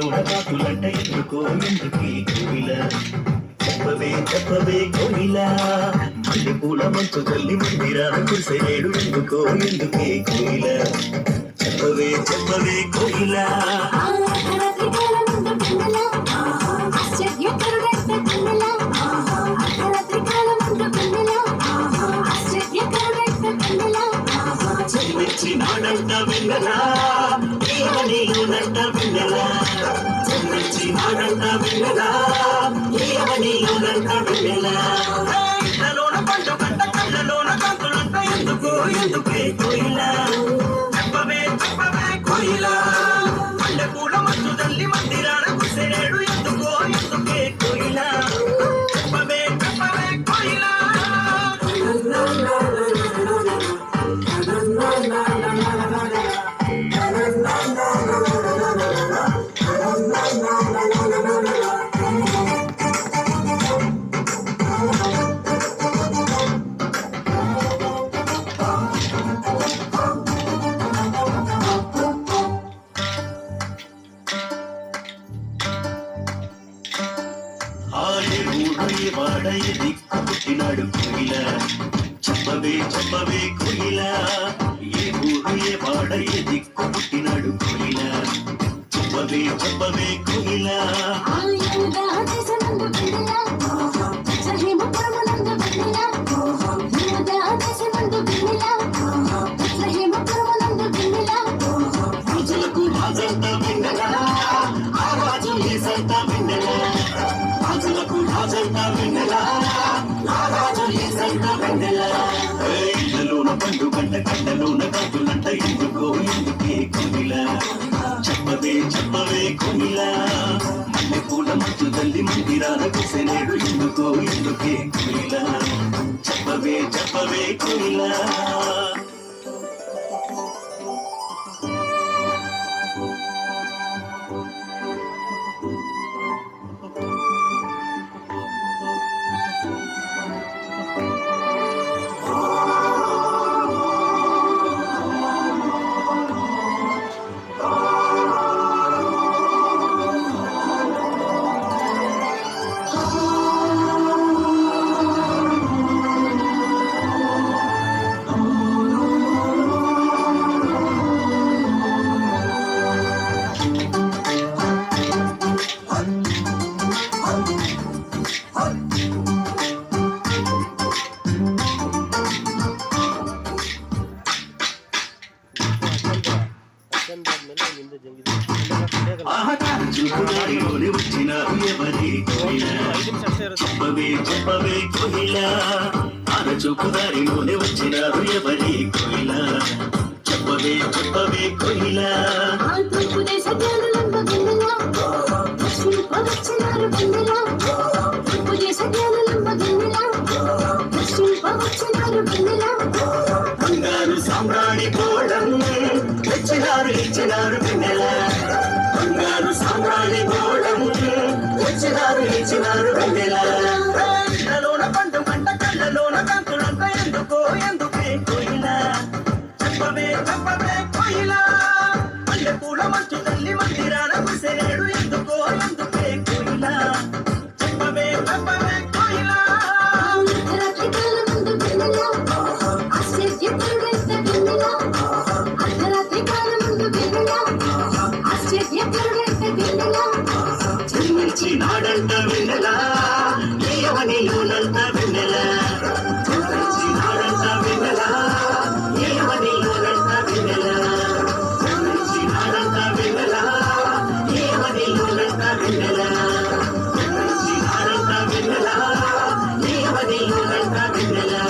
కళ్ళలోన కాకులంట ఎందుకో ఎందుకే కోయిల చెప్పవే చెప్పవే కోయిల మల్లె పూల మంచు తల్లి మందిరాన కురిసేడు ఎందుకో ఎందుకే కోయిల చెప్పవే చెప్పవే కోయిల చిన్నాడంట వెన్నెలా నీలోనంట వెన్నెలా చిన్నాడంట వెన్నెలా నీలోనంట వెన్నెలా కళ్ళలోన పండు కంట కళ్ళలోన కాకులంట ఎందుకో ఎందుకే కోయిల చెప్పవే చెప్పవే కోయిల మల్లె పూల మంచు తల్లి మందిరాన కురిసేడు ఎందుకో ఎందుకే కోయిల చెప్పవే చెప్పవే కోయిల వాడయ దిక్కు పుట్టినాడు కోయిల చెప్పవే చెప్పవే కోయిల ఏ ఊరు ఏ వాడయ దిక్కు పుట్టినాడు కోయిల చెప్పవే చెప్పవే కోయిల రాజులకు రాజంతా వెన్నెలా ఆ రాజు ఏసంతా వెన్నెలా రాజులకు రాజంతా వెన్నెలా ఆ రాజు ఏసంతా వెన్నెలా ఇళ్ళలోన పండు గంట గంటలోన కాకులంట ఎందుకో ఎందుకే కోయిల చెప్పవే చెప్పవే కోయిల మల్లె పూల మంచు తల్లి మందిరాన కురిసేడు ఎందుకో ఎందుకే కోయిల చెప్పవే చెప్పవే కోయిల చూపుదారిలోనే వచ్చినారు ఎవరి కోయిల చెప్పవే చెప్పవే కోయిల ఆన చూపుదారిలోనే వచ్చినారు ఎవరి కోయిల చెప్పవే చెప్పవే కోయిల బంగారు సామ్రాణి కోళం తెచ్చినారు ఇచ్చినారు వెన్నెల బంగారు సామ్రాణి కోళం తెచ్చినారు ఇచ్చినారు వెన్నెల కళ్ళలోన పండు కంట కళ్ళలోన కాకులంట ఎందుకో ఎందుకే కోయిల చెప్పవే చెప్పవే కోయిల మల్లె పూల మంచు తల్లి మందిరాన కురిసేడు ఎందుకో ఎందుకే కోయిల చెప్పవే చెప్పవే కోయిల చిన్నాడంట వెన్నెలా నీలోనంట వెన్నెలా చిన్నాడంట వెన్నెలా నీలోనంట వెన్నెలా చిన్నాడంట వెన్నెలా నీలోనంట వెన్నెలా చిన్నాడంట వెన్నెలా నీలోనంట వెన్నెలా